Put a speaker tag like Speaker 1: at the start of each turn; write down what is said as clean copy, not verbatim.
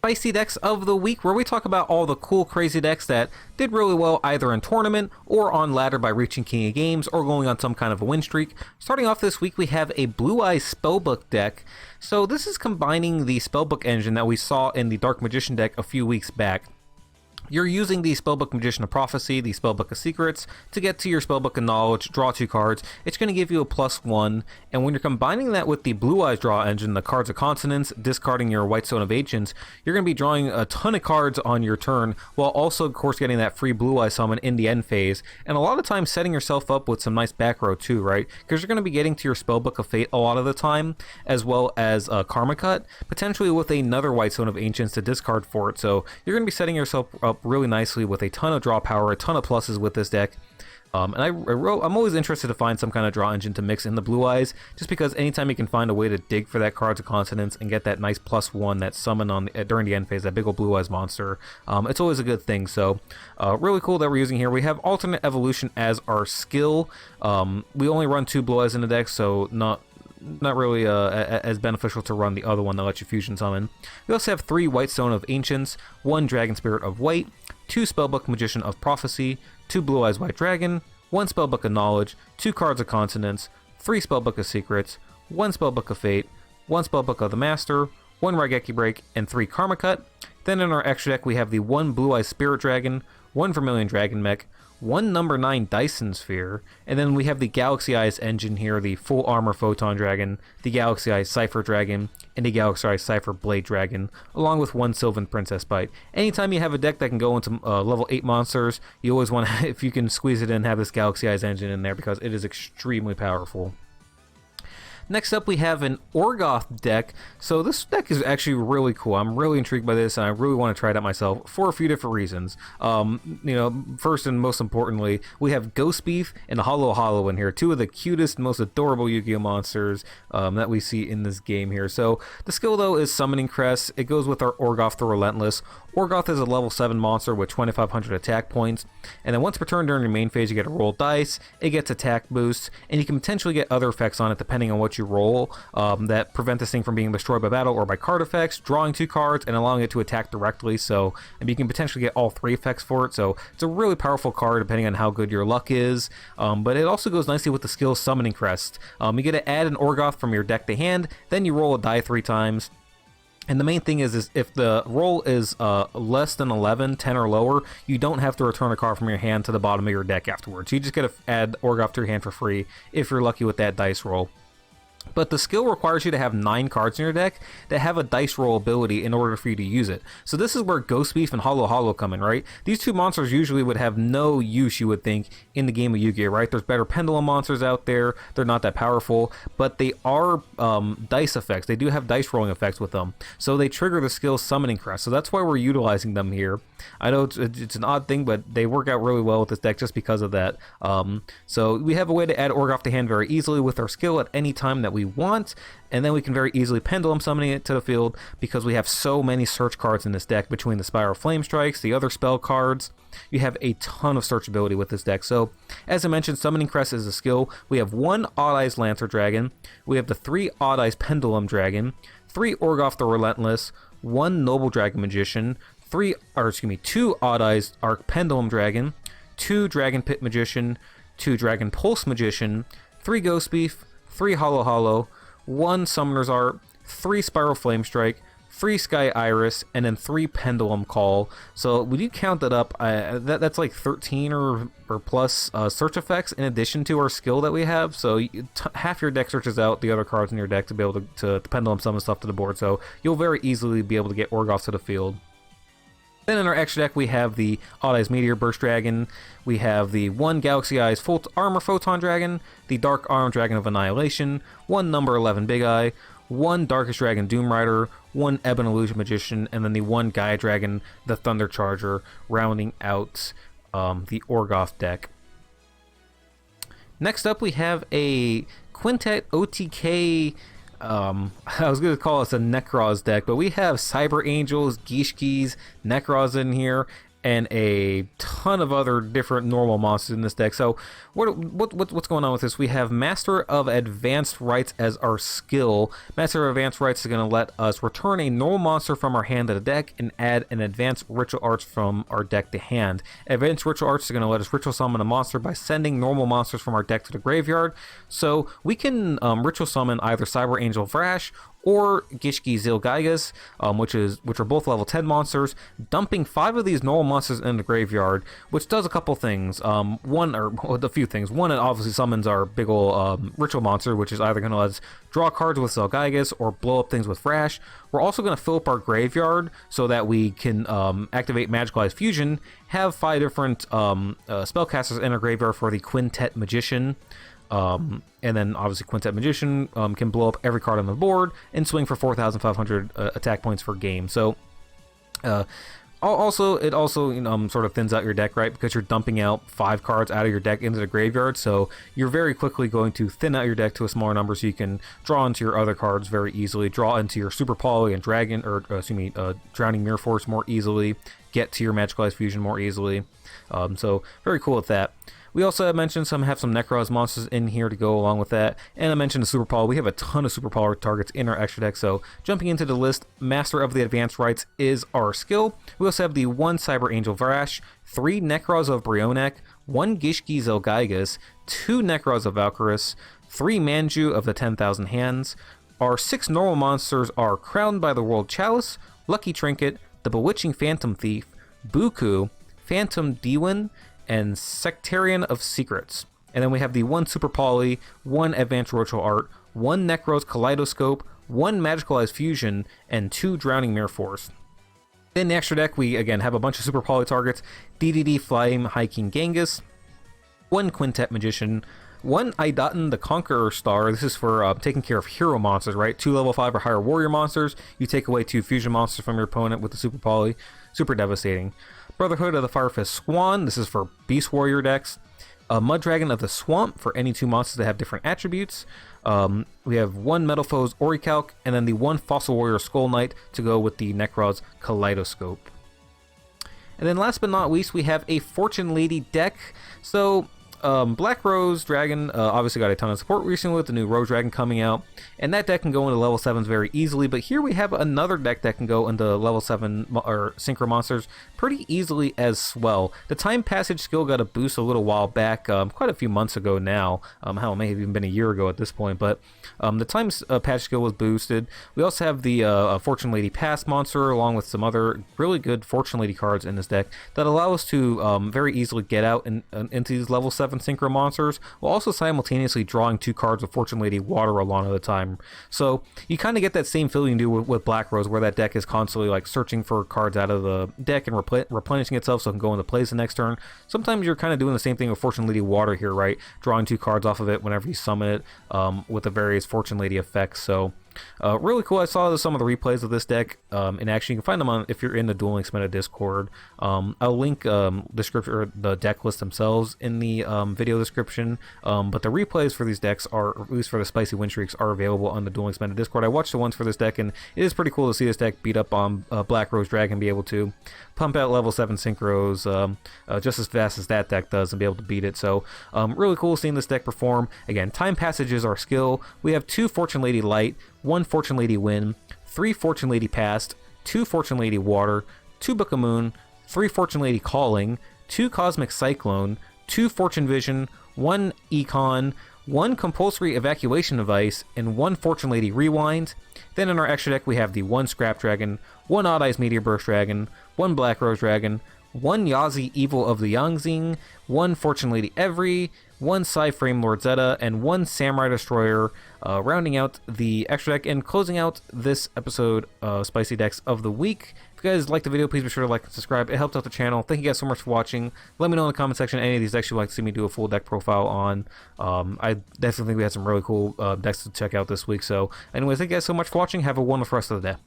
Speaker 1: Spicy decks of the week, where we talk about all the cool crazy decks that did really well either in tournament or on ladder by reaching King of Games or going on some kind of a win streak. Starting off this week, we have a Blue Eyes Spellbook deck. So this is combining the Spellbook engine that we saw in the Dark Magician deck a few weeks back. You're using the Spellbook Magician of Prophecy, the Spellbook of Secrets, to get to your Spellbook of Knowledge, draw 2 cards. It's going to give you a +1, and when you're combining that with the Blue Eyes draw engine, the Cards of Consonance, discarding your White Stone of Ancients, you're going to be drawing a ton of cards on your turn, while also, of course, getting that free Blue Eye summon in the end phase, and a lot of times setting yourself up with some nice back row too, right? Because you're going to be getting to your Spellbook of Fate a lot of the time, as well as Karma Cut, potentially with another White Stone of Ancients to discard for it, so you're going to be setting yourself up really nicely with a ton of draw power, a ton of pluses with this deck. And I'm always interested to find some kind of draw engine to mix in the Blue Eyes, just because anytime you can find a way to dig for that Cards of Consonance and get that nice +1, that summon on during the end phase, that big old Blue Eyes monster, it's always a good thing. So really cool that we're using here. We have Alternate Evolution as our skill. We only run 2 Blue Eyes in the deck, so not really as beneficial to run the other one that lets you fusion summon. We also have 3 White Stone of Ancients, 1 Dragon Spirit of White, 2 Spellbook Magician of Prophecy, 2 Blue Eyes White Dragon, 1 Spellbook of Knowledge, 2 Cards of Consonance, 3 Spellbook of Secrets, 1 Spellbook of Fate, 1 Spellbook of the Master, 1 Raigeki Break, and 3 Karma Cut. Then in our extra deck we have the 1 Blue Eyes Spirit Dragon, 1 Vermilion Dragon Mech, 1 number 9 Dyson Sphere, and then we have the Galaxy Eyes engine here, the Full Armor Photon Dragon, the Galaxy Eyes Cypher Dragon, and the Galaxy Eyes Cypher Blade Dragon, along with 1 Sylvan Princess Bite. Anytime you have a deck that can go into level 8 monsters, you always want to, if you can squeeze it in, have this Galaxy Eyes engine in there because it is extremely powerful. Next up, we have an Orgoth deck. So this deck is actually really cool. I'm really intrigued by this, and I really want to try it out myself for a few different reasons. First and most importantly, we have Ghost Beef and Hollow in here, 2 of the cutest, most adorable Yu-Gi-Oh monsters that we see in this game here. So the skill, though, is Summoning Crest. It goes with our Orgoth the Relentless. Orgoth is a level 7 monster with 2,500 attack points, and then once per turn during your main phase, you get a roll dice, it gets attack boosts, and you can potentially get other effects on it depending on what you roll that prevent this thing from being destroyed by battle or by card effects, drawing 2 cards, and allowing it to attack directly, so you can potentially get all 3 effects for it, so it's a really powerful card depending on how good your luck is, but it also goes nicely with the skill Summoning Crest. You get to add an Orgoth from your deck to hand, then you roll a die 3 times. And the main thing is if the roll is less than 11, 10 or lower, you don't have to return a card from your hand to the bottom of your deck afterwards. You just get to add Orgoth to your hand for free if you're lucky with that dice roll. But the skill requires you to have 9 cards in your deck that have a dice roll ability in order for you to use it. So this is where Ghost Beef and Hollow come in, right? These 2 monsters usually would have no use, you would think, in the game of Yu-Gi-Oh, right? There's better pendulum monsters out there. They're not that powerful, but they are dice effects. They do have dice rolling effects with them. So they trigger the skill Summoning Crest. So that's why we're utilizing them here. I know it's an odd thing, but they work out really well with this deck just because of that. So we have a way to add Orgoth to hand very easily with our skill at any time that we want, and then we can very easily pendulum summoning it to the field because we have so many search cards in this deck between the Spiral Flame Strikes, the other spell cards. You have a ton of searchability with this deck. So as I mentioned, Summoning Crest is a skill. We have 1 Odd Eyes Lancer Dragon, we have the 3 Odd Eyes Pendulum Dragon, 3 Orgoth the Relentless, 1 Noble Dragon Magician, 2 Odd Eyes Arc Pendulum Dragon, 2 Dragon Pit Magician, 2 Dragon Pulse Magician, 3 Ghost Beef, 3 Hollow, 1 Summoner's Art, 3 Spiral Flame Strike, 3 Sky Iris, and then 3 Pendulum Call. So when you count that up, that's like 13 or plus search effects in addition to our skill that we have. So half your deck searches out the other cards in your deck to be able to pendulum summon stuff to the board. So you'll very easily be able to get Orgoth to the field. Then in our extra deck, we have the Odd Eyes Meteor Burst Dragon, we have the 1 Galaxy Eyes Full Armor Photon Dragon, the Dark Arm Dragon of Annihilation, 1 number 11 Big Eye, 1 Darkest Dragon Doom Rider, 1 Ebon Illusion Magician, and then the 1 Gaia Dragon, the Thunder Charger, rounding out the Orgoth deck. Next up, we have a Quintet OTK. I was going to call this a Nekroz deck, but we have Cyber Angels, Gishkis, Nekroz in here, and a ton of other different normal monsters in this deck. So what's going on with this? We have Master of Advanced Rites as our skill. Master of Advanced Rites is going to let us return a normal monster from our hand to the deck and add an Advanced Ritual Arts from our deck to hand. Advanced Ritual Arts is going to let us ritual summon a monster by sending normal monsters from our deck to the graveyard. So we can ritual summon either Cyber Angel Vrash or yugioh, which are both level 10 monsters, dumping 5 of these normal monsters in the graveyard, which does a couple things. A few things. One, it obviously summons our big ol' ritual monster, which is either going to let us draw cards with Yugioh or blow up things with Vrash. We're also going to fill up our graveyard so that we can activate Magicalized Fusion, have 5 different spellcasters in our graveyard for the Quintet Magician. And then obviously Quintet Magician can blow up every card on the board and swing for 4,500 attack points per game. So it also sort of thins out your deck, right? Because you're dumping out 5 cards out of your deck into the graveyard, so you're very quickly going to thin out your deck to a smaller number, so you can draw into your other cards very easily, draw into your Super Poly and Drowning Mirror Force more easily, get to your Magicalized Fusion more easily. So very cool with that. We also have mentioned have some nekroz monsters in here to go along with that, and I mentioned the Super Poly. We have a ton of Super Poly targets in our extra deck, so jumping into the list, Master of the Advanced Rites is our skill. We also have the 1 Cyber Angel Vrash, 3 Nekroz of Brionek, 1 yugioh, 2 Nekroz of Valkyrus, 3 Manju of the 10,000 Hands. Our 6 normal monsters are Crowned by the World Chalice, Lucky Trinket, the Bewitching Phantom Thief, Buku, Phantom Diwan, and Sectarian of Secrets. And then we have the 1 Super Poly, 1 Advanced Ritual Art, 1 Nekroz Kaleidoscope, 1 Magicalized Fusion, and 2 Drowning Mirror Force. In the extra deck, we again have a bunch of Super Poly targets: DDD Flame High King Genghis, 1 Quintet Magician, 1 Idaten the Conqueror Star. This is for taking care of hero monsters, right? 2 level 5 or higher warrior monsters. You take away 2 fusion monsters from your opponent with the Super Poly. Super devastating. Brotherhood of the Firefist Swan. This is for Beast Warrior decks. Mud Dragon of the Swamp for any 2 monsters that have different attributes. We have 1 Metal Foes Orichalc, and then the 1 Fossil Warrior Skull Knight to go with the Nekroz Kaleidoscope. And then last but not least, we have a Fortune Lady deck. So Black Rose Dragon obviously got a ton of support recently with the new Rose Dragon coming out, and that deck can go into level 7s very easily, but here we have another deck that can go into level 7 or Synchro Monsters pretty easily as well. The Time Passage skill got a boost a little while back, quite a few months ago now. Hell, it may have even been a year ago at this point, but the Time Passage skill was boosted. We also have the Fortune Lady Pass monster, along with some other really good Fortune Lady cards in this deck that allow us to very easily get out into these level 7 Synchro Monsters, while also simultaneously drawing 2 cards of Fortune Lady Water a lot of the time. So you kind of get that same feeling you do with Black Rose, where that deck is constantly like searching for cards out of the deck and replenishing itself so it can go into plays the next turn. Sometimes you're kind of doing the same thing with Fortune Lady Water here, right? Drawing 2 cards off of it whenever you summon it with the various Fortune Lady effects. So really cool. I saw some of the replays of this deck in action. You can find them on if you're in the Duel Links Meta Discord. I'll link the deck list themselves in the video description. But the replays for these decks are, at least for the Spicy Win Streaks, are available on the Duel Links Meta Discord. I watched the ones for this deck, and it is pretty cool to see this deck beat up on Black Rose Dragon, be able to pump out level 7 Synchros just as fast as that deck does and be able to beat it. So really cool seeing this deck perform. Again, Time Passage is our skill. We have 2 Fortune Lady Light, 1 Fortune Lady Wind, 3 Fortune Lady Past, 2 Fortune Lady Water, 2 Book of Moon, 3 Fortune Lady Calling, 2 Cosmic Cyclone, 2 Fortune Vision, 1 Econ, 1 Compulsory Evacuation Device, and 1 Fortune Lady Rewind. Then in our extra deck we have the 1 Scrap Dragon, 1 Odd Eyes Meteor Burst Dragon, 1 Black Rose Dragon, 1 Yazi Evil of the Yangzing, 1 Fortune Lady Every, 1 Psy-Frame Lord Zeta, and 1 Samurai Destroyer, rounding out the extra deck and closing out this episode of Spicy Decks of the Week. If you guys liked the video, please be sure to like and subscribe. It helps out the channel. Thank you guys so much for watching. Let me know in the comment section any of these decks you'd like to see me do a full deck profile on. I definitely think we had some really cool decks to check out this week. So anyways, thank you guys so much for watching. Have a wonderful rest of the day.